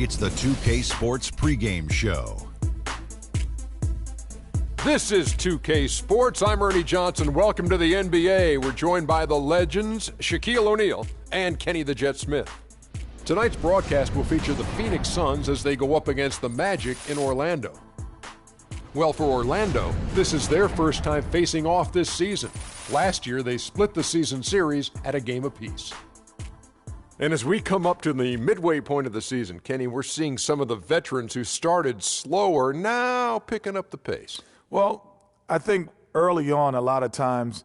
It's the 2K Sports pregame show. This is 2K Sports. I'm Ernie Johnson. Welcome to the NBA. We're joined by the legends, Shaquille O'Neal and Kenny the Jet Smith. Tonight's broadcast will feature the Phoenix Suns as they go up against the Magic in Orlando. Well, for Orlando, this is their first time facing off this season. Last year, they split the season series at a game apiece. And as we come up to the midway point of the season, Kenny, we're seeing some of the veterans who started slower now picking up the pace. Well, I think early on, a lot of times,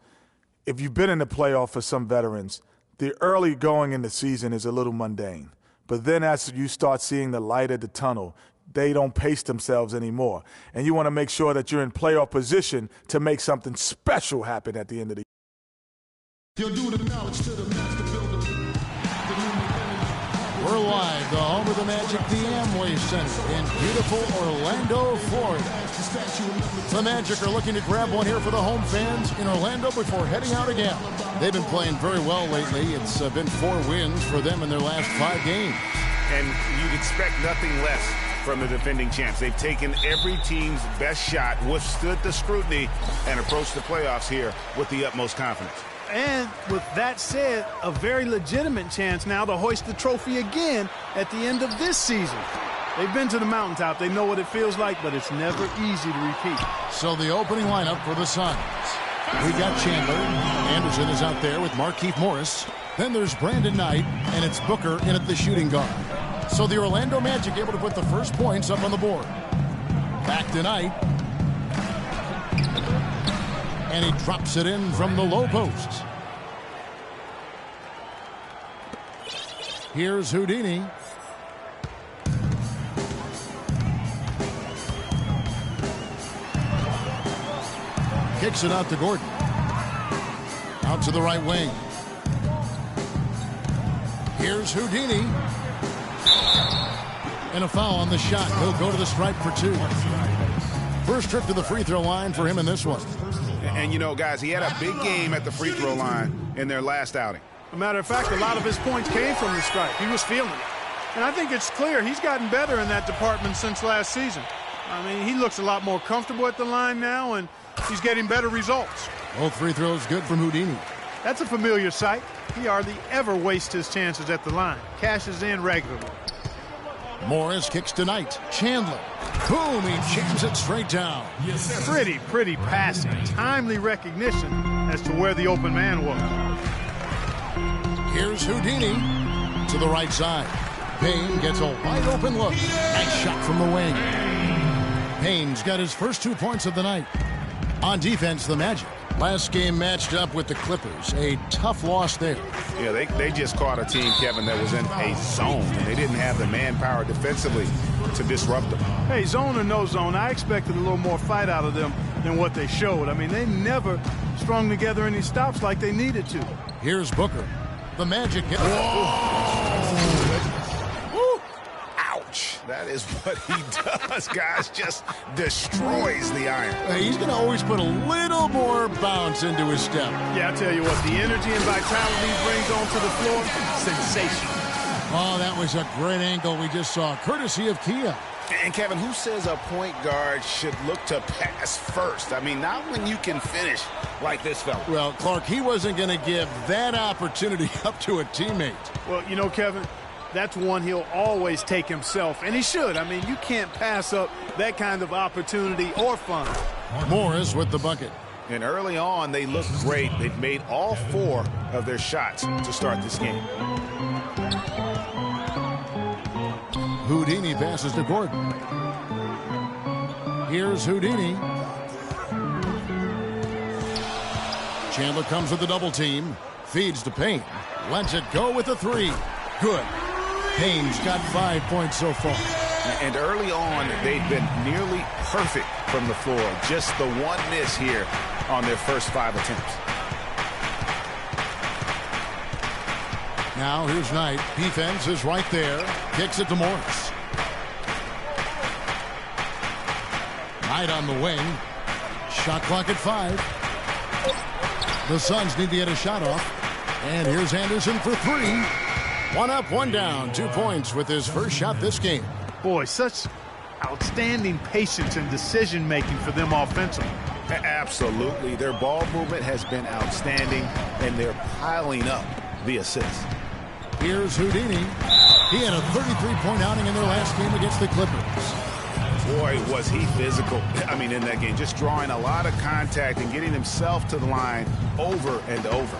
if you've been in the playoff for some veterans, the early going in the season is a little mundane. But then as you start seeing the light at the tunnel, they don't pace themselves anymore. And you want to make sure that you're in playoff position to make something special happen at the end of the year. He'll do the knowledge to the master builder. We're live, the home of the Magic, the Amway Center in beautiful Orlando, Florida. The Magic are looking to grab one here for the home fans in Orlando before heading out again. They've been playing very well lately. It's been 4 wins for them in their last 5 games. And you'd expect nothing less from the defending champs. They've taken every team's best shot, withstood the scrutiny, and approached the playoffs here with the utmost confidence. And with that said, a very legitimate chance now to hoist the trophy again at the end of this season. They've been to the mountaintop. They know what it feels like, but it's never easy to repeat. So the opening lineup for the Suns. We got Chandler. Anderson is out there with Markieff Morris. Then there's Brandon Knight, and it's Booker in at the shooting guard. So the Orlando Magic able to put the first points up on the board. Back to Knight. And he drops it in from the low post. Here's Houdini. Kicks it out to Gordon. Out to the right wing. Here's Houdini. And a foul on the shot. He'll go to the stripe for 2. First trip to the free throw line for him in this one. And, you know, guys, he had a big game at the free throw line in their last outing. As a matter of fact, a lot of his points came from the stripe. He was feeling it. And I think it's clear he's gotten better in that department since last season. I mean, he looks a lot more comfortable at the line now, and he's getting better results. Both free throws good from Houdini. That's a familiar sight. He hardly ever wastes his chances at the line. Cashes in regularly. Morris kicks to Knight. Chandler. Boom, he jams it straight down. Pretty passing. Timely recognition as to where the open man was. Here's Houdini to the right side. Payne gets a wide open look. Nice shot from the wing. Payne's got his first 2 points of the night. On defense, the Magic. Last game matched up with the Clippers. A tough loss there. Yeah, they just caught a team, Kevin, that was in a zone. And they didn't have the manpower defensively to disrupt them. Hey, zone or no zone, I expected a little more fight out of them than what they showed. I mean, they never strung together any stops like they needed to. Here's Booker. The Magic get... Ouch. That is what he does, guys. Just destroys the iron. He's going to always put a little more bounce into his step. Yeah, I tell you what, the energy and vitality he brings onto the floor, sensational. Oh, that was a great angle we just saw, courtesy of Kia. And, Kevin, who says a point guard should look to pass first? I mean, not when you can finish like this fella. Well, Clark, he wasn't going to give that opportunity up to a teammate. Well, you know, Kevin, that's one he'll always take himself, and he should. I mean, you can't pass up that kind of opportunity or fun. Morris with the bucket. And early on, they looked great. They've made all 4 of their shots to start this game. Houdini passes to Gordon. Here's Houdini. Chandler comes with the double team. Feeds to Payne. Lets it go with the 3. Good. Payne's got 5 points so far. And early on, they've been nearly perfect from the floor. Just the one miss here on their first 5 attempts. Now here's Knight. Defense is right there. Kicks it to Morris. Knight on the wing. Shot clock at 5. The Suns need to get a shot off. And here's Anderson for 3. One up, one down. 2 points with his first shot this game. Boy, such outstanding patience and decision-making for them offensively. Absolutely. Their ball movement has been outstanding, and they're piling up the assists. Here's Houdini. He had a 33-point outing in their last game against the Clippers. Boy, was he physical. I mean, in that game, just drawing a lot of contact and getting himself to the line over and over.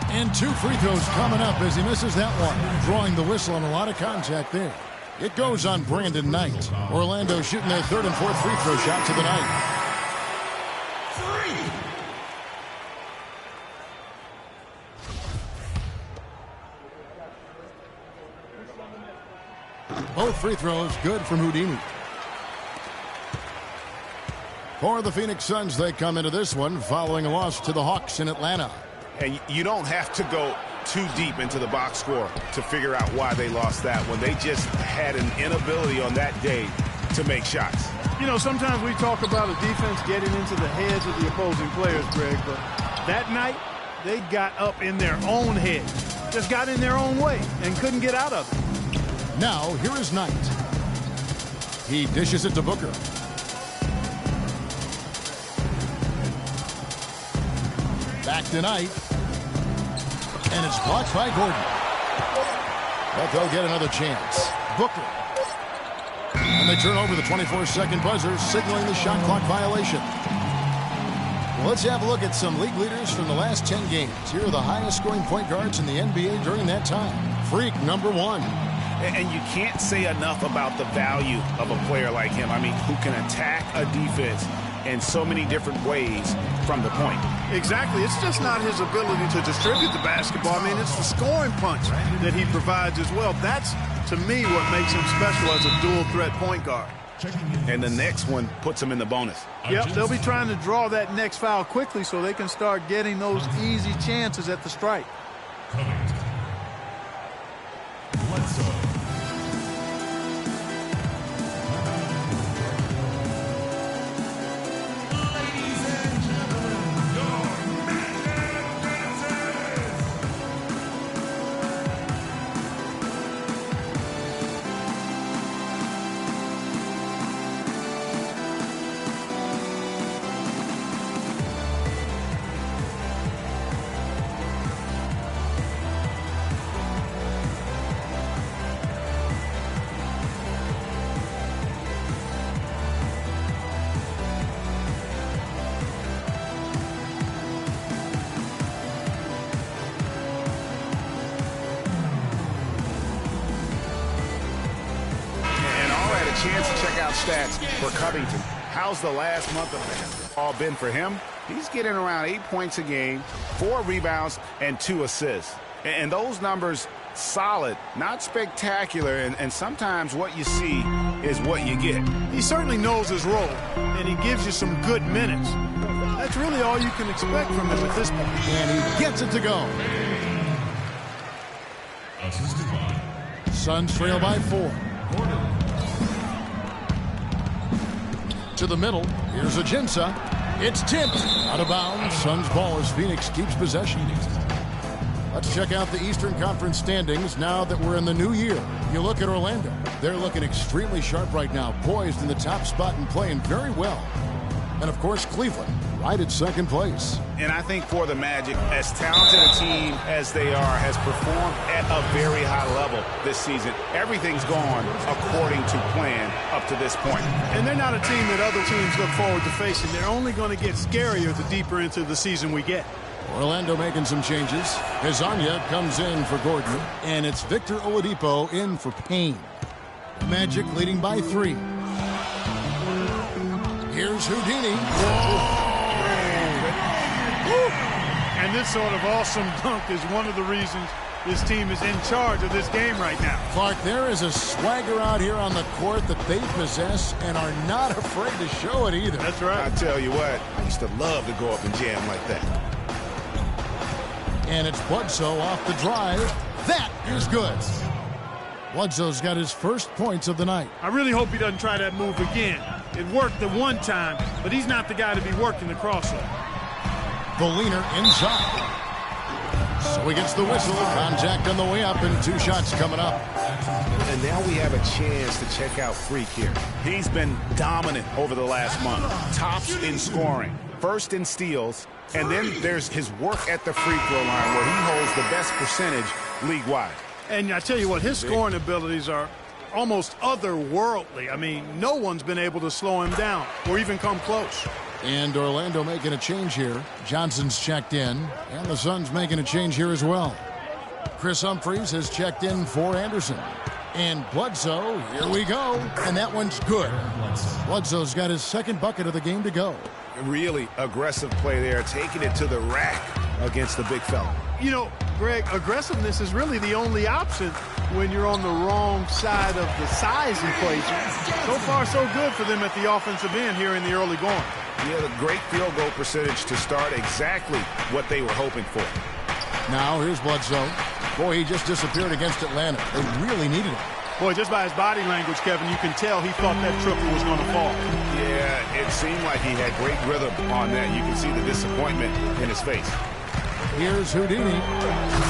And 2 free throws coming up as he misses that one. Drawing the whistle on a lot of contact there. It goes on Brandon Knight. Orlando shooting their 3rd and 4th free throw shots of the night. Both free throws good from Houdini. For the Phoenix Suns, they come into this one following a loss to the Hawks in Atlanta. And you don't have to go too deep into the box score to figure out why they lost that one. They just had an inability on that day to make shots. You know, sometimes we talk about a defense getting into the heads of the opposing players, Greg, but that night they got up in their own head, just got in their own way and couldn't get out of it. Now, here is Knight. He dishes it to Booker. Back to Knight. And it's blocked by Gordon. But they'll get another chance. Booker. And they turn over the 24-second buzzer, signaling the shot clock violation. Well, let's have a look at some league leaders from the last 10 games. Here are the highest scoring point guards in the NBA during that time. Freak, number 1. And you can't say enough about the value of a player like him. I mean, who can attack a defense in so many different ways from the point. Exactly. It's just not his ability to distribute the basketball. I mean, it's the scoring punch that he provides as well. That's, to me, what makes him special as a dual-threat point guard. And the next one puts him in the bonus. Yep, they'll be trying to draw that next foul quickly so they can start getting those easy chances at the strike. Chance to check out stats for Covington. How's the last month of basketball been for him? He's getting around 8 points a game, 4 rebounds, and 2 assists. And those numbers, solid, not spectacular, and sometimes what you see is what you get. He certainly knows his role, and he gives you some good minutes. That's really all you can expect from him at this point. And he gets it to go. Suns trail by 4. To the middle. Here's Ajinça. It's tipped. Out of bounds. Suns ball as Phoenix keeps possession. Let's check out the Eastern Conference standings now that we're in the new year. You look at Orlando. They're looking extremely sharp right now, poised in the top spot and playing very well. And, of course, Cleveland right at second place. And I think for the Magic, as talented a team as they are, has performed at a very high level this season. Everything's gone according to plan up to this point. And they're not a team that other teams look forward to facing. They're only going to get scarier the deeper into the season we get. Orlando making some changes. Hezonja comes in for Gordon, and it's Victor Oladipo in for Payne. Magic leading by 3. Here's Houdini. And this sort of awesome dunk is one of the reasons this team is in charge of this game right now. Clark, there is a swagger out here on the court that they possess and are not afraid to show it either. That's right. I tell you what, I used to love to go up and jam like that. And it's Bledsoe off the drive. That is good. Bledsoe's got his first points of the night. I really hope he doesn't try that move again. It worked the one time, but he's not the guy to be working the crossover. The leaner inside. So he gets the whistle. Contact on the way up and 2 shots coming up. And now we have a chance to check out Freak here. He's been dominant over the last month. Tops in scoring, first in steals, and then there's his work at the free throw line where he holds the best percentage league-wide. And I tell you what, his scoring abilities are almost otherworldly. I mean, no one's been able to slow him down or even come close. And Orlando making a change here. Johnson's checked in, and the Suns making a change here as well. Chris Humphries has checked in for Anderson. And Bledsoe, here we go. And that one's good. Bledsoe's got his 2nd bucket of the game to go. Really aggressive play there, taking it to the rack against the big fella. You know, Greg, aggressiveness is really the only option when you're on the wrong side of the size equation. So far, so good for them at the offensive end here in the early going. Yeah, the great field goal percentage to start exactly what they were hoping for. Now, here's Bledsoe. Boy, he just disappeared against Atlanta. They really needed him. Boy, just by his body language, Kevin, you can tell he thought that triple was going to fall. Yeah, it seemed like he had great rhythm on that. You can see the disappointment in his face. Here's Houdini.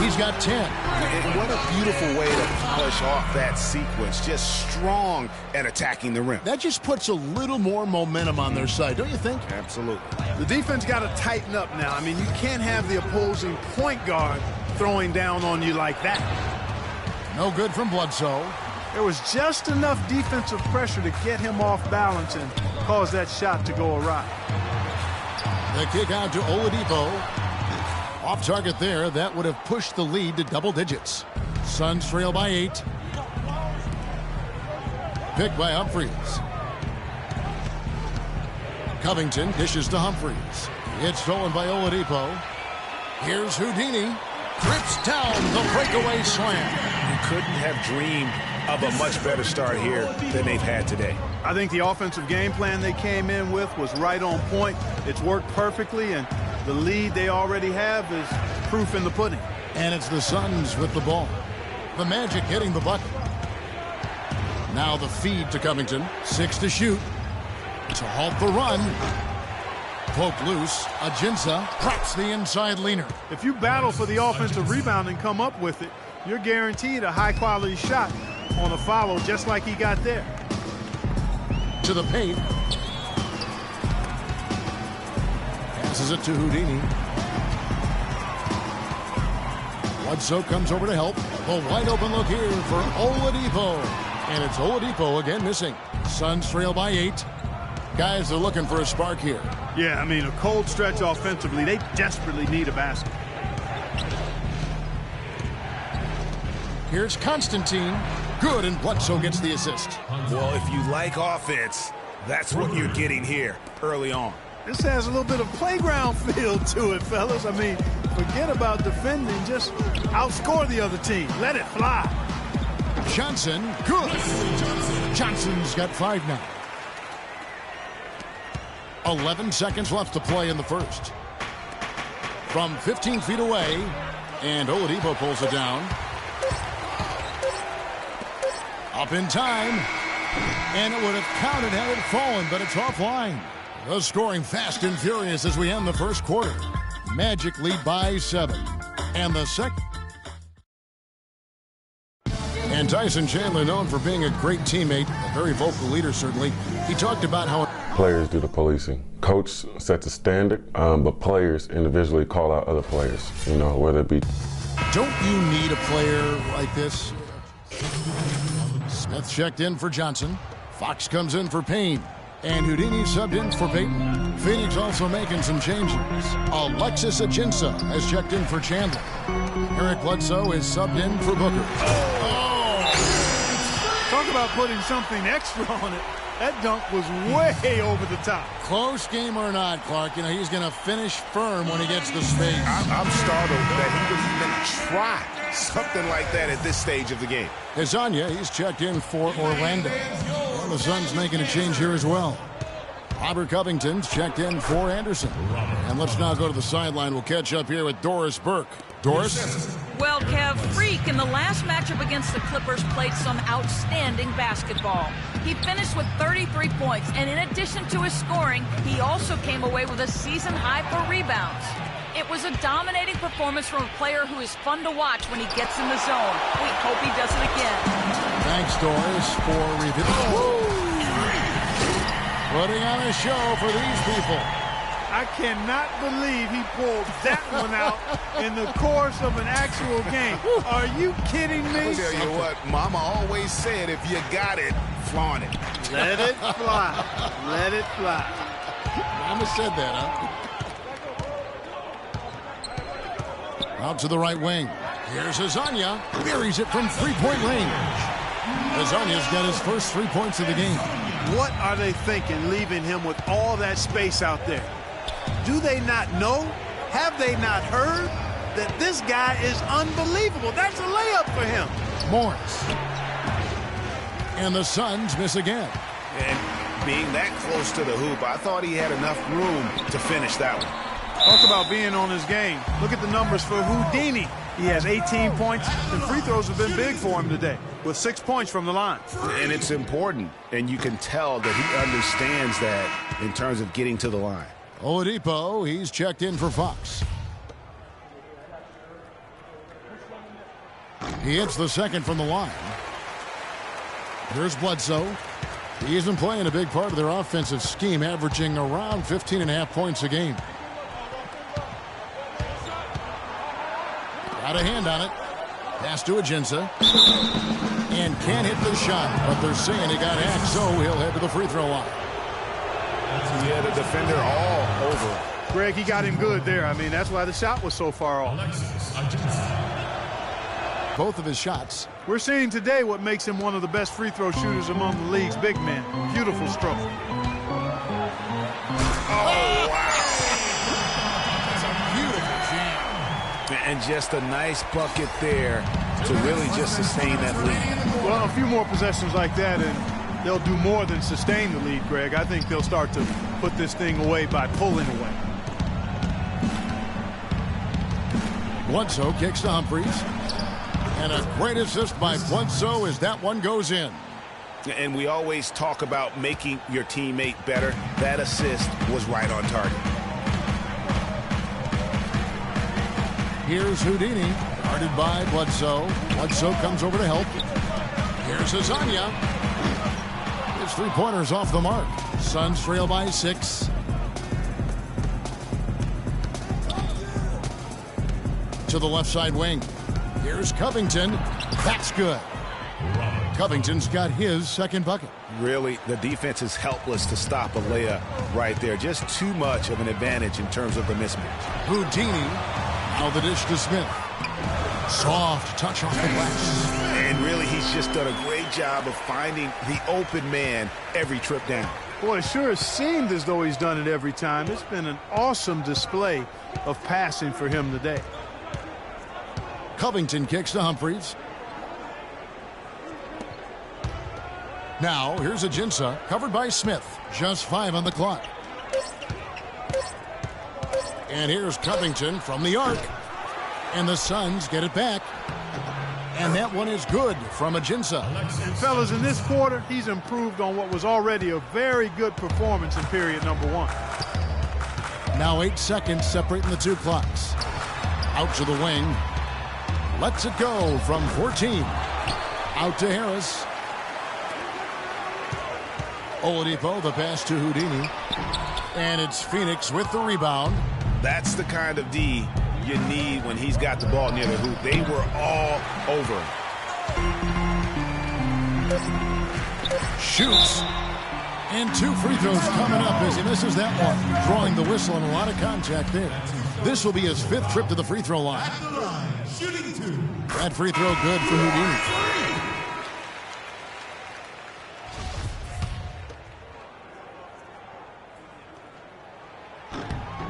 He's got 10. And what a beautiful way to polish off that sequence. Just strong at attacking the rim. That just puts a little more momentum on their side, don't you think? Absolutely. The defense got to tighten up now. I mean, you can't have the opposing point guard throwing down on you like that. No good from Bledsoe. There was just enough defensive pressure to get him off balance and cause that shot to go awry. The kick out to Oladipo. Off target there. That would have pushed the lead to double digits. Suns trail by 8. Picked by Humphries. Covington dishes to Humphries. It's stolen by Oladipo. Here's Houdini. Trips down the breakaway slam. You couldn't have dreamed of a much better start here than they've had today. I think the offensive game plan they came in with was right on point. It's worked perfectly, and the lead they already have is proof in the pudding. And it's the Suns with the ball. The Magic hitting the bucket. Now the feed to Covington. 6 to shoot. To halt the run. Poked loose. Ajinça drops the inside leaner. If you battle for the offensive rebound and come up with it, you're guaranteed a high-quality shot on a follow just like he got there. To the paint. Passes it to Houdini. Bledsoe comes over to help. A wide open look here for Oladipo. And it's Oladipo again missing. Suns trail by 8. Guys are looking for a spark here. Yeah, I mean, a cold stretch offensively. They desperately need a basket. Here's Constantine. Good, and Bledsoe gets the assist. Well, if you like offense, that's what you're getting here early on. This has a little bit of playground feel to it, fellas. I mean, forget about defending. Just outscore the other team. Let it fly. Johnson, good. Johnson's got 5 now. 11 seconds left to play in the first. From 15 feet away, and Oladipo pulls it down. Up in time, and it would have counted had it fallen, but it's offline. The scoring fast and furious as we end the first quarter. Magic lead by 7. And the second. And Tyson Chandler, known for being a great teammate, a very vocal leader certainly. He talked about how players do the policing. Coach sets a standard, but players individually call out other players, you know, whether it be. Don't you need a player like this? Smith checked in for Johnson. Fox comes in for Payne. And Houdini subbed in for Payton. Phoenix also making some changes. Alexis Ajinça has checked in for Chandler. Eric Bledsoe is subbed in for Booker. Talk about putting something extra on it. That dunk was way over the top. Close game or not, Clark, you know, he's going to finish firm when he gets the space. I'm startled that he would even try something like that at this stage of the game. Hezonja, he's checked in for Orlando. And the Suns making a change here as well. Robert Covington's checked in for Anderson. And let's now go to the sideline. We'll catch up here with Doris Burke. Doris? Well, Kev, Freak in the last matchup against the Clippers played some outstanding basketball. He finished with 33 points, and in addition to his scoring, he also came away with a season high for rebounds. It was a dominating performance from a player who is fun to watch when he gets in the zone. We hope he does it again. Thanks, Doris, for review. Putting on a show for these people. I cannot believe he pulled that one out in the course of an actual game. Are you kidding me? I'll tell you what, Mama always said, if you got it, flaunt it. Let it fly. Let it fly. Mama said that, huh? Out to the right wing. Here's Azania. Buries it from three-point range. Azania's got his first 3 points of the game. What are they thinking, leaving him with all that space out there? Do they not know? Have they not heard that this guy is unbelievable? That's a layup for him. Morris. And the Suns miss again. And being that close to the hoop, I thought he had enough room to finish that one. Talk about being on his game. Look at the numbers for Houdini. He has 18 points, and free throws have been big for him today, with 6 points from the line. And it's important, and you can tell that he understands that in terms of getting to the line. Oladipo, he's checked in for Fox. He hits the second from the line. Here's Bledsoe. He's been playing a big part of their offensive scheme, averaging around 15.5 points a game. Got a hand on it. Pass to Ajinça. And can't hit the shot, but they're saying he got hacked, so he'll head to the free throw line. Yeah, the defender all over him. Greg, he got him good there. I mean, that's why the shot was so far off. Both of his shots. We're seeing today what makes him one of the best free throw shooters among the league's big men. Beautiful stroke. Oh, wow. That's a beautiful jam. And just a nice bucket there to really just sustain that lead. Well, a few more possessions like that, and they'll do more than sustain the lead, Greg. I think they'll start to put this thing away by pulling away. Bledsoe kicks to Humphries. And a great assist by Bledsoe as that one goes in. And we always talk about making your teammate better. That assist was right on target. Here's Houdini, guarded by Bledsoe. Bledsoe comes over to help. Here's Azania. His three-pointers off the mark. Suns trail by 6. To the left side wing. Here's Covington. That's good. Covington's got his second bucket. Really, the defense is helpless to stop a layup right there. Just too much of an advantage in terms of the mismatch. Houdini. Now the dish to Smith. Soft touch off the glass. And really, he's just done a great job of finding the open man every trip down. Boy, it sure has seemed as though he's done it every time. It's been an awesome display of passing for him today. Covington kicks to Humphries. Now, here's Ajinça, covered by Smith. Just 5 on the clock. And here's Covington from the arc. And the Suns get it back. And that one is good from Ajinça. And fellas, in this quarter, he's improved on what was already a very good performance in period number 1. Now 8 seconds separating the two clocks. Out to the wing. Lets it go from 14. Out to Harris. Oladipo, the pass to Houdini. And it's Phoenix with the rebound. That's the kind of D you need when he's got the ball near the hoop. They were all over him. Shoots. And 2 free throws coming up as he misses that one. Drawing the whistle and a lot of contact there. This will be his 5th trip to the free throw line. That free throw good for Houdini.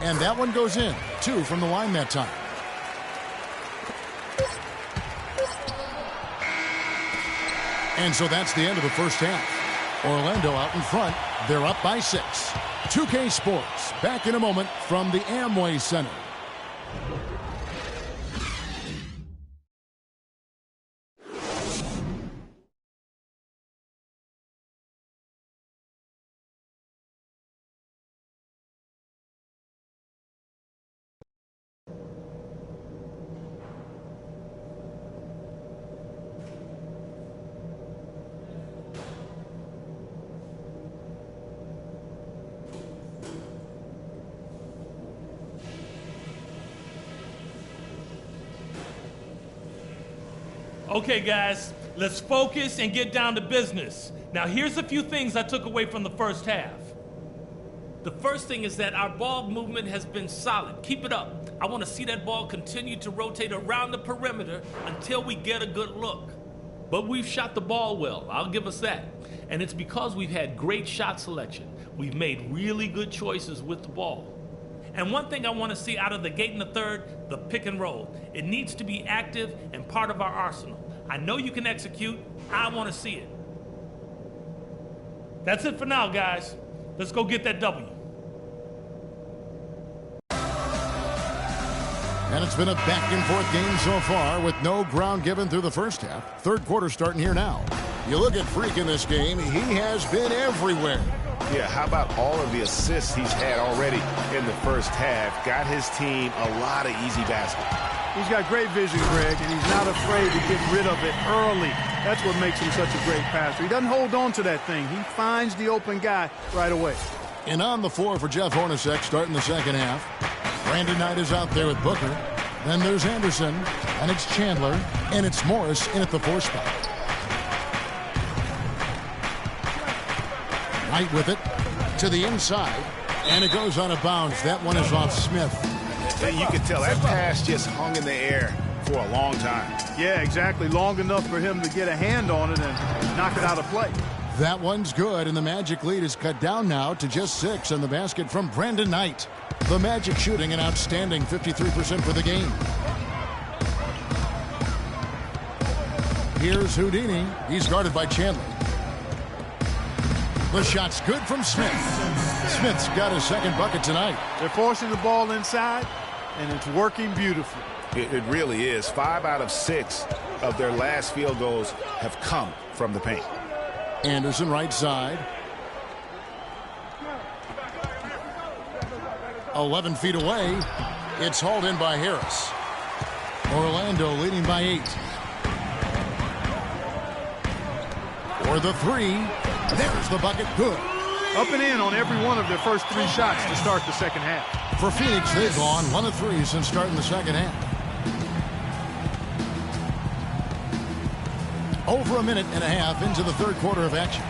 And that one goes in. 2 from the line that time. And so that's the end of the first half. Orlando out in front. They're up by 6. 2K Sports, back in a moment from the Amway Center. Okay, guys, let's focus and get down to business. Now, here's a few things I took away from the first half. The first thing is that our ball movement has been solid. Keep it up. I want to see that ball continue to rotate around the perimeter until we get a good look. But we've shot the ball well, I'll give us that. And it's because we've had great shot selection. We've made really good choices with the ball. And one thing I want to see out of the gate in the third, the pick and roll. It needs to be active and part of our arsenal. I know you can execute. I want to see it. That's it for now, guys. Let's go get that W. And it's been a back-and-forth game so far with no ground given through the first half. Third quarter starting here now. You look at Freak in this game, he has been everywhere. Yeah, how about all of the assists he's had already in the first half? Got his team a lot of easy baskets. He's got great vision, Greg, and he's not afraid to get rid of it early. That's what makes him such a great passer. He doesn't hold on to that thing. He finds the open guy right away. And on the floor for Jeff Hornacek starting the second half. Brandon Knight is out there with Booker. Then there's Anderson, and it's Chandler, and it's Morris in at the 4 spot. Knight with it to the inside, and it goes out of bounds. That one is off Smith. And you can tell that pass just hung in the air for a long time. Yeah, exactly. Long enough for him to get a hand on it and knock it out of play. That one's good, and the Magic lead is cut down now to just 6 on the basket from Brandon Knight. The Magic shooting an outstanding 53% for the game. Here's Houdini. He's guarded by Chandler. The shot's good from Smith. Smith's got his second bucket tonight. They're forcing the ball inside, and it's working beautifully. It really is. 5 out of 6 of their last field goals have come from the paint. Anderson right side. 11 feet away. It's hauled in by Harris. Orlando leading by 8. For the 3. There's the bucket. Good. Up and in on every one of their first 3 shots to start the second half. For Phoenix, they've gone 1 of 3 since starting the second half. Over a minute and a half into the third quarter of action.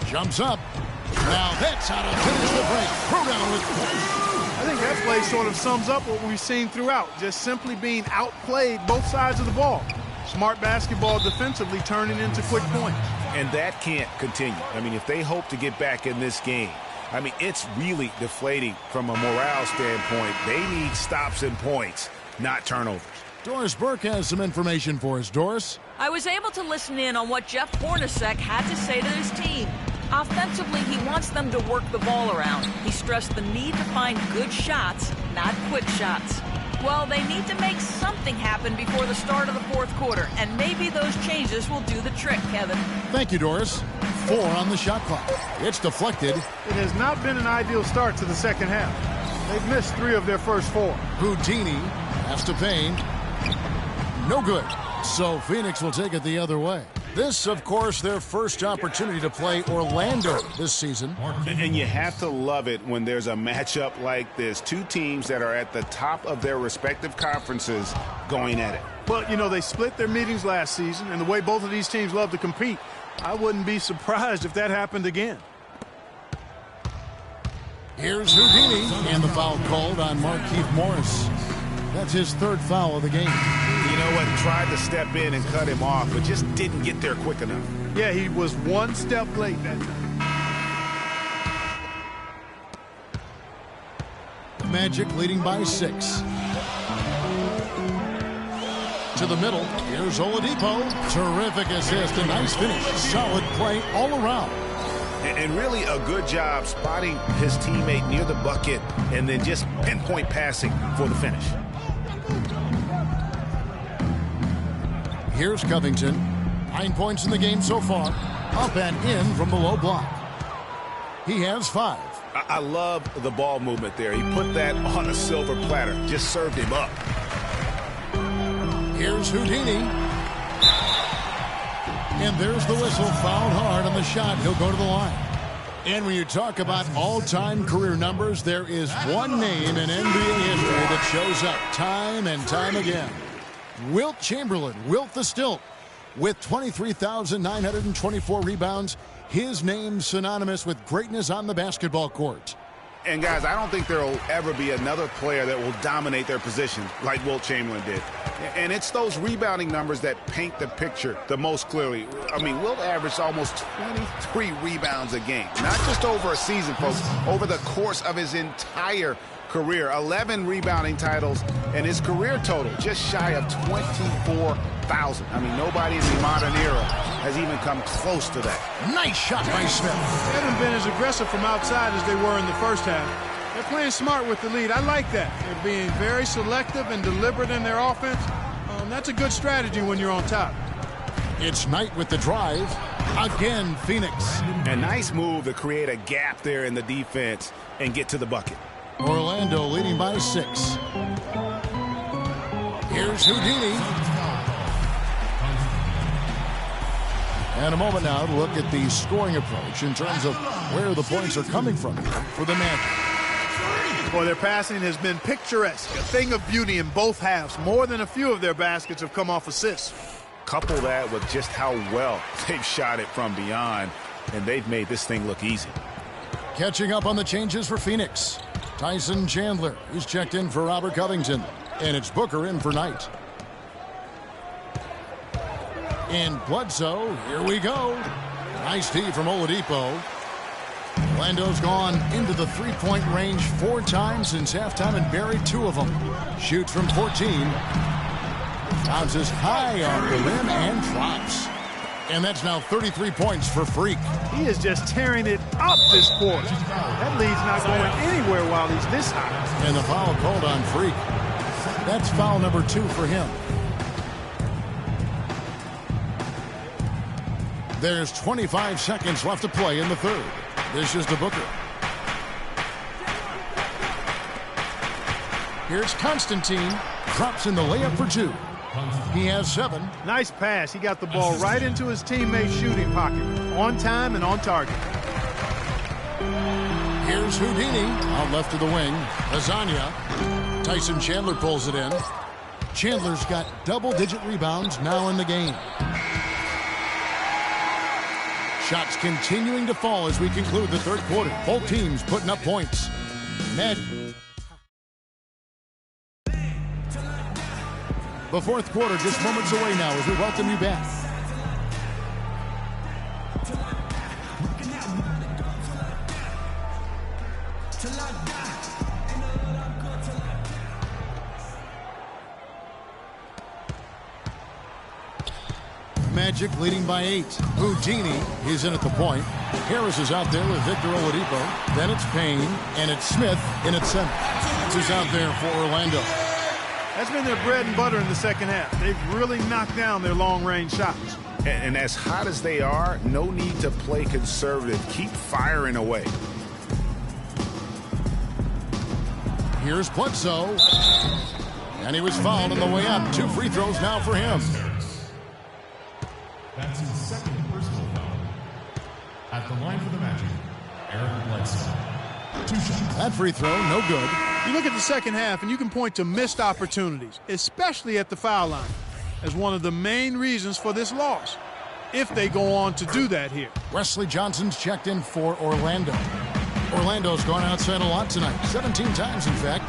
Jumps up. Now that's how to finish the break. Throw down with I think that play sort of sums up what we've seen throughout. Just simply being outplayed both sides of the ball. Smart basketball defensively turning into quick points. And that can't continue. I mean, if they hope to get back in this game, I mean, it's really deflating from a morale standpoint. They need stops and points, not turnovers. Doris Burke has some information for us. Doris? I was able to listen in on what Jeff Hornacek had to say to his team. Offensively, he wants them to work the ball around. He stressed the need to find good shots, not quick shots. Well, they need to make something happen before the start of the fourth quarter, and maybe those changes will do the trick, Kevin. Thank you, Doris. 4 on the shot clock. It's deflected. It has not been an ideal start to the second half. They've missed 3 of their first 4. Houdini has to Payne. No good. So Phoenix will take it the other way. This, of course, their first opportunity to play Orlando this season. And you have to love it when there's a matchup like this. 2 teams that are at the top of their respective conferences going at it. Well, you know, they split their meetings last season, and the way both of these teams love to compete, I wouldn't be surprised if that happened again. Here's Houdini, and the foul called on Markieff Morris. That's his 3rd foul of the game. You know what? Tried to step in and cut him off, but just didn't get there quick enough. Yeah, he was 1 step late that time. Magic leading by 6. To the middle. Here's Oladipo. Terrific assist. A nice finish. Solid play all around. And really a good job spotting his teammate near the bucket and then just pinpoint passing for the finish. Here's Covington. 9 points in the game so far. Up and in from the low block. He has 5. I love the ball movement there. He put that on a silver platter. Just served him up. Here's Houdini. And there's the whistle. Fouled hard on the shot. He'll go to the line. And when you talk about all-time career numbers, there is one name in NBA history that shows up time and time again. Wilt Chamberlain, Wilt the Stilt, with 23,924 rebounds. His name synonymous with greatness on the basketball court. And guys, I don't think there will ever be another player that will dominate their position like Wilt Chamberlain did. And it's those rebounding numbers that paint the picture the most clearly. I mean, Wilt averaged almost 23 rebounds a game. Not just over a season, folks, over the course of his entire career. 11 rebounding titles, and his career total just shy of 24,000. I mean, nobody in the modern era has even come close to that. Nice shot by Smith. They haven't been as aggressive from outside as they were in the first half. They're playing smart with the lead. I like that. They're being very selective and deliberate in their offense. That's a good strategy when you're on top. It's Knight with the drive. Again, Phoenix. A nice move to create a gap there in the defense and get to the bucket. Orlando leading by 6. Here's Houdini. And a moment now to look at the scoring approach in terms of where the points are coming from for the Magic. Boy, their passing has been picturesque, a thing of beauty in both halves. More than a few of their baskets have come off assists. Couple that with just how well they've shot it from beyond, and they've made this thing look easy. Catching up on the changes for Phoenix. Tyson Chandler is checked in for Robert Covington, and it's Booker in for Knight. And Bledsoe, here we go. Nice D from Oladipo. Orlando's gone into the three-point range 4 times since halftime and buried 2 of them. Shoots from 14. Bounces high off the rim and drops. And that's now 33 points for Freak. He is just tearing it up this quarter. That lead's not going anywhere while he's this high. And the foul called on Freak. That's foul number 2 for him. There's 25 seconds left to play in the third. This is to Booker. Here's Constantine. Drops in the layup for 2. He has 7. Nice pass. He got the ball right into his teammate's shooting pocket. On time and on target. Here's Houdini. Out left to the wing. Lasagna. Tyson Chandler pulls it in. Chandler's got double-digit rebounds now in the game. Shots continuing to fall as we conclude the third quarter. Both teams putting up points. The fourth quarter just moments away now as we welcome you back. Magic leading by 8. Houdini is in at the point. Harris is out there with Victor Oladipo. Then it's Payne, and it's Smith in at center. This is out there for Orlando. That's been their bread and butter in the second half. They've really knocked down their long-range shots. And as hot as they are, no need to play conservative. Keep firing away. Here's Bledsoe. And he was fouled on the way up. 2 free throws now for him. That's his second personal foul. At the line for the Magic, Eric Bledsoe. 2 shots. That free throw, no good. You look at the second half, and you can point to missed opportunities, especially at the foul line, as one of the main reasons for this loss, if they go on to do that here. Wesley Johnson's checked in for Orlando. Orlando's gone outside a lot tonight. 17 times, in fact.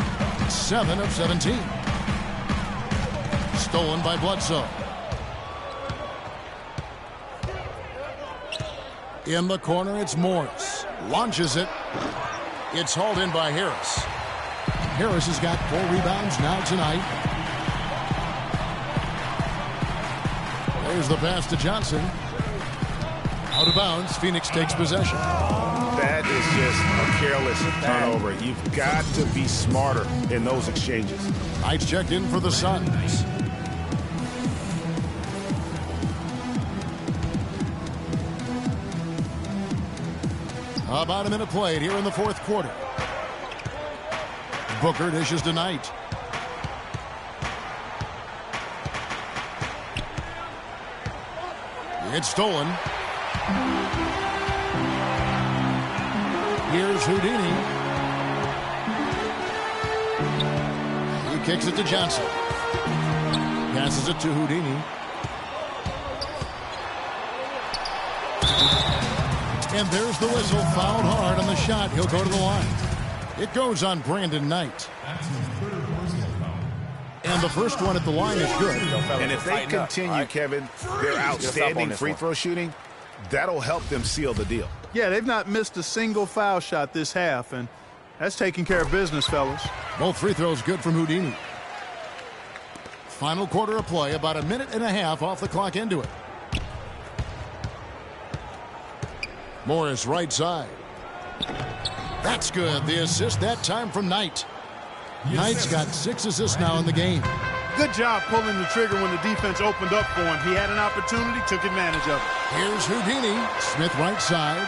7 of 17. Stolen by Bledsoe. In the corner, it's Morris. Launches it. It's hauled in by Harris. Harris has got 4 rebounds now tonight. There's the pass to Johnson. Out of bounds, Phoenix takes possession. That is just a careless turnover. You've got to be smarter in those exchanges. Knight's checked in for the Suns. About a minute played here in the fourth quarter. Booker dishes to Knight. It's stolen. Here's Houdini. He kicks it to Johnson. Passes it to Houdini. And there's the whistle. Fouled hard on the shot. He'll go to the line. It goes on Brandon Knight. And the first one at the line is good. And if they continue, Kevin, their outstanding free throw shooting, that'll help them seal the deal. Yeah, they've not missed a single foul shot this half, and that's taking care of business, fellas. Both free throws good from Houdini. Final quarter of play, about a minute and a half off the clock into it. Morris right side. That's good. The assist that time from Knight. Knight's got 6 assists now in the game. Good job pulling the trigger when the defense opened up for him. He had an opportunity, took advantage of it. Here's Houdini. Smith right side.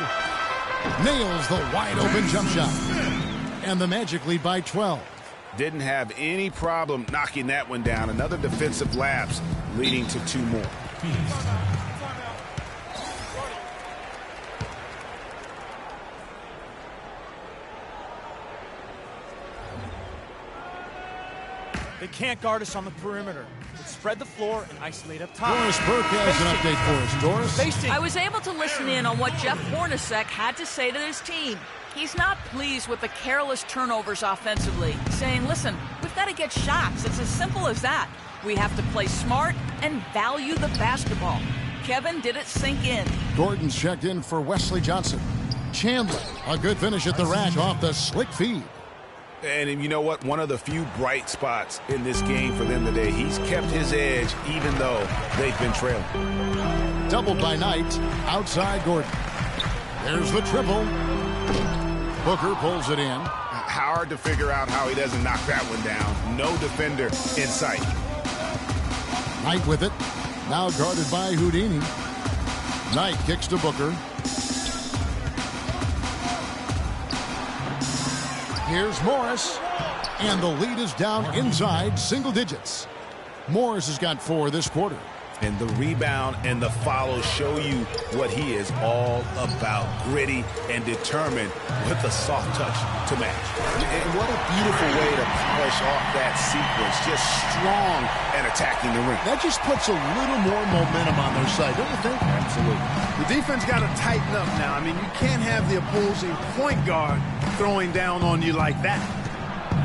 Nails the wide open jump shot. And the Magic lead by 12. Didn't have any problem knocking that one down. Another defensive lapse leading to 2 more. They can't guard us on the perimeter. Let's spread the floor and isolate up top. Doris Burke has an update for us. Doris? I was able to listen in on what Jeff Hornacek had to say to his team. He's not pleased with the careless turnovers offensively, saying, listen, we've got to get shots. It's as simple as that. We have to play smart and value the basketball. Kevin, did it sink in? Gordon's checked in for Wesley Johnson. Chandler, a good finish at the rack off the slick feed. And you know what? One of the few bright spots in this game for them today. He's kept his edge even though they've been trailing. Doubled by Knight. Outside Gordon. There's the triple. Booker pulls it in. Hard to figure out how he doesn't knock that one down. No defender in sight. Knight with it. Now guarded by Houdini. Knight kicks to Booker. Here's Morris, and the lead is down inside single digits. Morris has got 4 this quarter. And the rebound and the follow show you what he is all about. Gritty and determined with a soft touch to match. And what a beautiful way to polish off that sequence. Just strong and attacking the ring. That just puts a little more momentum on their side, don't you think? Absolutely. The defense got to tighten up now. I mean, you can't have the opposing point guard throwing down on you like that.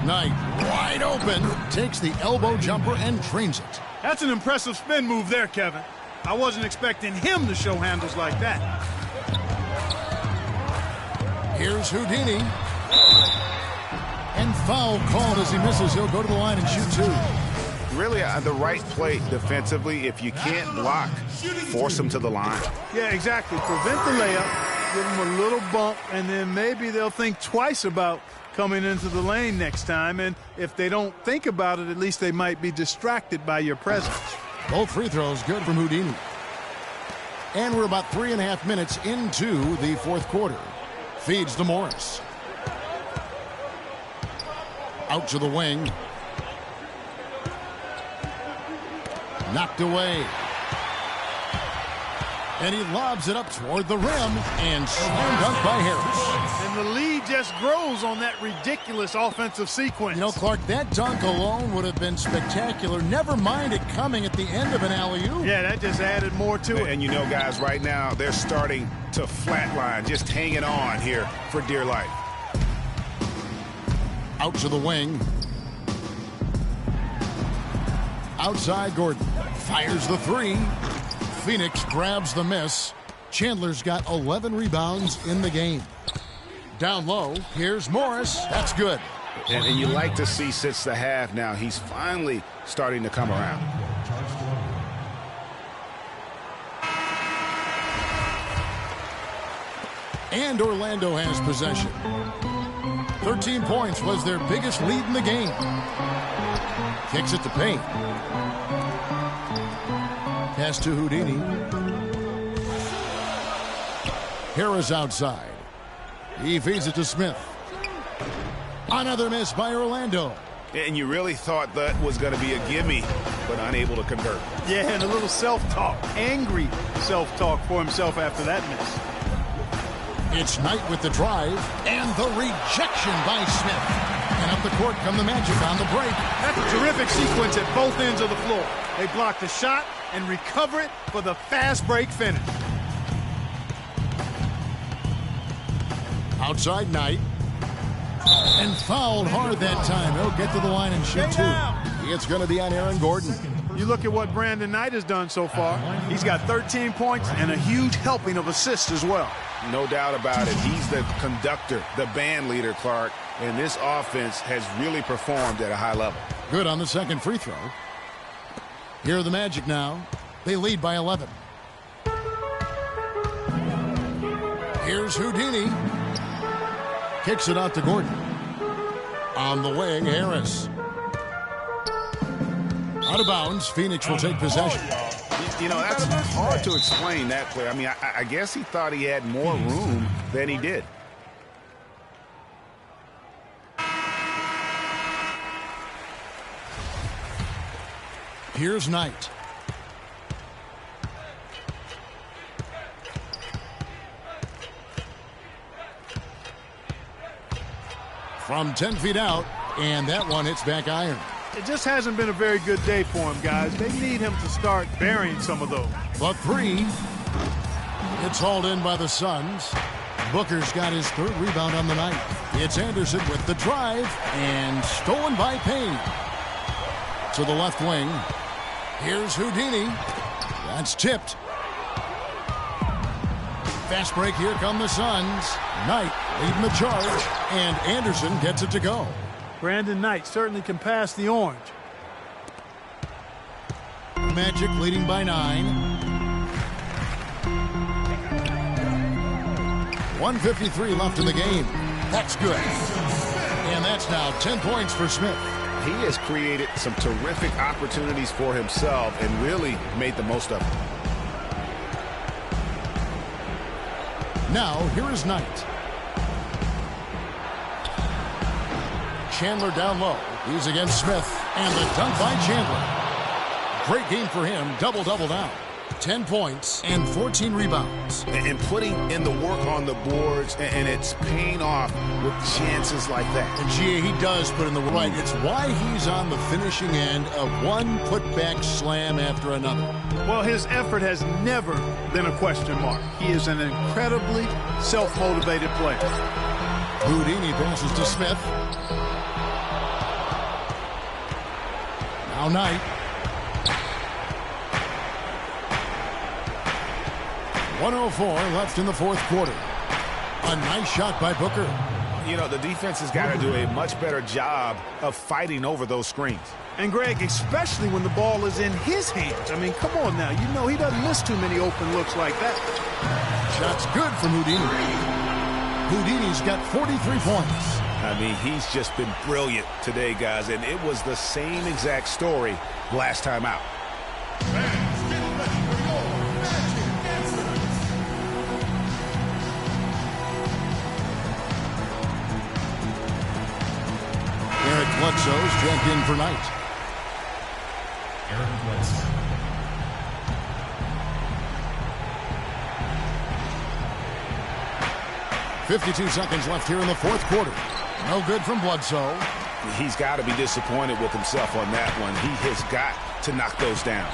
Knight, wide open, takes the elbow jumper and drains it. That's an impressive spin move there, Kevin. I wasn't expecting him to show handles like that. Here's Houdini. And foul called as he misses. He'll go to the line and shoot 2. Really the right play defensively. If you can't block, force him to the line. Yeah, exactly. Prevent the layup, give him a little bump, and then maybe they'll think twice about coming into the lane next time. And if they don't think about it, at least they might be distracted by your presence. Both free throws good from Houdini. And we're about 3.5 minutes into the fourth quarter. Feeds to Morris. Out to the wing. Knocked away. And he lobs it up toward the rim and slam dunk by Harris. And the lead just grows on that ridiculous offensive sequence. You know, Clark, that dunk alone would have been spectacular. Never mind it coming at the end of an alley-oop. Yeah, that just added more to it. And you know, guys, right now they're starting to flatline, just hanging on here for dear life. Out to the wing. Outside Gordon. Fires the 3. Phoenix grabs the miss. Chandler's got 11 rebounds in the game. Down low, here's Morris. That's good. And you like to see since the half now, he's finally starting to come around. And Orlando has possession. 13 points was their biggest lead in the game. Kicks it to Payne. Pass to Houdini. Harris outside. He feeds it to Smith. Another miss by Orlando. And you really thought that was going to be a gimme, but unable to convert. Yeah, and a little self-talk. Angry self-talk for himself after that miss. It's Knight with the drive, and the rejection by Smith. And up the court come the Magic on the break. That's a terrific sequence at both ends of the floor. They block the shot and recover it for the fast break finish. Outside Knight. And fouled hard that time. He'll get to the line and shoot two. It's going to be on Aaron Gordon. You look at what Brandon Knight has done so far. He's got 13 points and a huge helping of assists as well. No doubt about it. He's the conductor, the band leader, Clark. And this offense has really performed at a high level. Good on the second free throw. Here are the Magic now. They lead by 11. Here's Houdini. Kicks it out to Gordon. On the wing, Harris. Out of bounds, Phoenix will take possession. You know, that's hard to explain that play. I mean, I guess he thought he had more room than he did. Here's Knight. From 10 feet out, and that one hits back iron. It just hasn't been a very good day for him, guys. They need him to start burying some of those. But three. It's hauled in by the Suns. Booker's got his third rebound on the night. It's Anderson with the drive, and stolen by Payne. To the left wing. Here's Houdini. That's tipped. Fast break, here come the Suns. Knight leading the charge, and Anderson gets it to go. Brandon Knight certainly can pass the orange. Magic leading by 9. 1:53 left in the game. That's good. And that's now 10 points for Smith. He has created some terrific opportunities for himself and really made the most of them. Now, here is Knight. Chandler down low. He's against Smith. And the dunk by Chandler. Great game for him. Double-double now. 10 points and 14 rebounds. And putting in the work on the boards, and it's paying off with chances like that. And GA, he does put in the right. It's why he's on the finishing end of one putback slam after another. Well, his effort has never been a question mark. He is an incredibly self-motivated player. Houdini passes to Smith. Now Knight. 1:04 left in the fourth quarter. A nice shot by Booker. You know, the defense has got to do a much better job of fighting over those screens. And, Greg, especially when the ball is in his hands. I mean, come on now. You know he doesn't miss too many open looks like that. Shot's good from Houdini. Houdini's got 43 points. I mean, he's just been brilliant today, guys. And it was the same exact story last time out. Eric Bledsoe's checked in for Knight. Eric Bledsoe. .52 seconds left here in the fourth quarter. No good from Bledsoe. He's got to be disappointed with himself on that one. He has got to knock those down.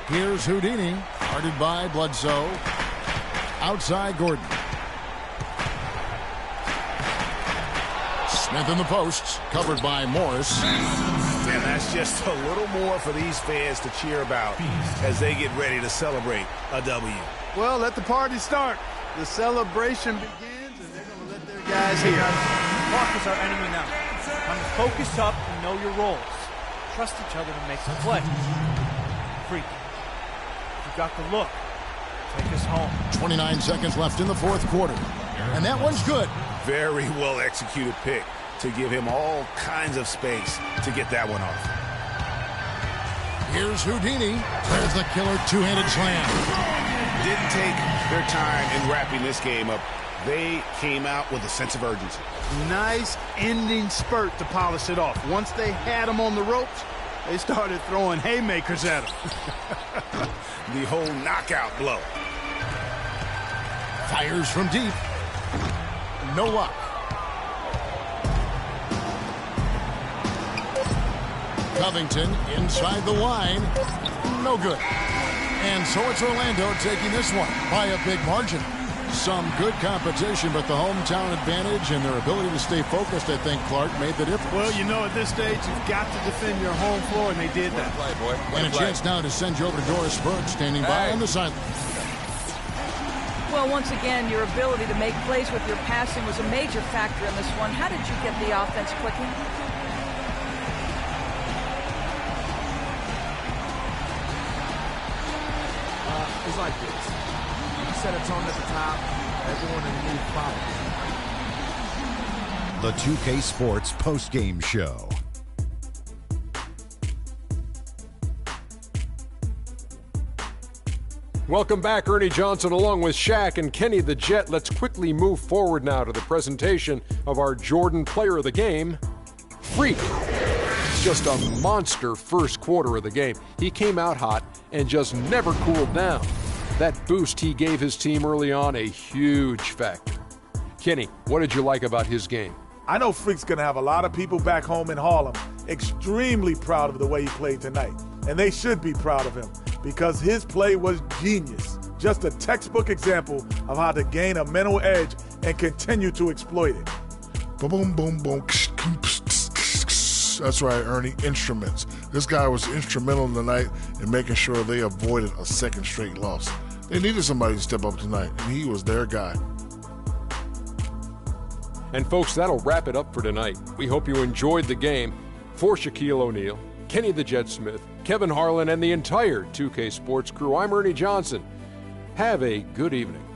Here's Houdini, guarded by Bledsoe. Outside Gordon. Smith in the posts, covered by Morris. And that's just a little more for these fans to cheer about as they get ready to celebrate a W. Well, let the party start. The celebration begins, and they're going to let their guys hear. Clock is our enemy now. Time to focus up and know your roles. Trust each other to make the play. Freak. You got the look. Take a home. 29 seconds left in the fourth quarter. And that one's good. Very well executed pick to give him all kinds of space to get that one off. Here's Houdini. There's the killer two-handed slam. Didn't take their time in wrapping this game up. They came out with a sense of urgency. Nice ending spurt to polish it off. Once they had him on the ropes, they started throwing haymakers at him. The whole knockout blow. Fires from deep. No luck. Covington inside the line. No good. And so it's Orlando taking this one by a big margin. Some good competition, but the hometown advantage and their ability to stay focused, I think, Clark, made the difference. Well, you know, at this stage, you've got to defend your home floor, and they did that. And a chance now to send you over to Doris Burke, standing by on the sideline. Well, once again, your ability to make plays with your passing was a major factor in this one. How did you get the offense clicking? It's like this. You set a tone at the top, everyone in the league follows. The 2K Sports postgame show. Welcome back, Ernie Johnson, along with Shaq and Kenny the Jet. Let's quickly move forward now to the presentation of our Jordan Player of the Game, Freak. Just a monster first quarter of the game. He came out hot and just never cooled down. That boost he gave his team early on, a huge factor. Kenny, what did you like about his game? I know Freak's going to have a lot of people back home in Harlem extremely proud of the way he played tonight. And they should be proud of him because his play was genius. Just a textbook example of how to gain a mental edge and continue to exploit it. Boom, boom, boom. That's right, Ernie. Instruments. This guy was instrumental tonight in making sure they avoided a second straight loss. They needed somebody to step up tonight, and he was their guy. And folks, that'll wrap it up for tonight. We hope you enjoyed the game. For Shaquille O'Neal, Kenny the Jet Smith, Kevin Harlan, and the entire 2K Sports crew, I'm Ernie Johnson. Have a good evening.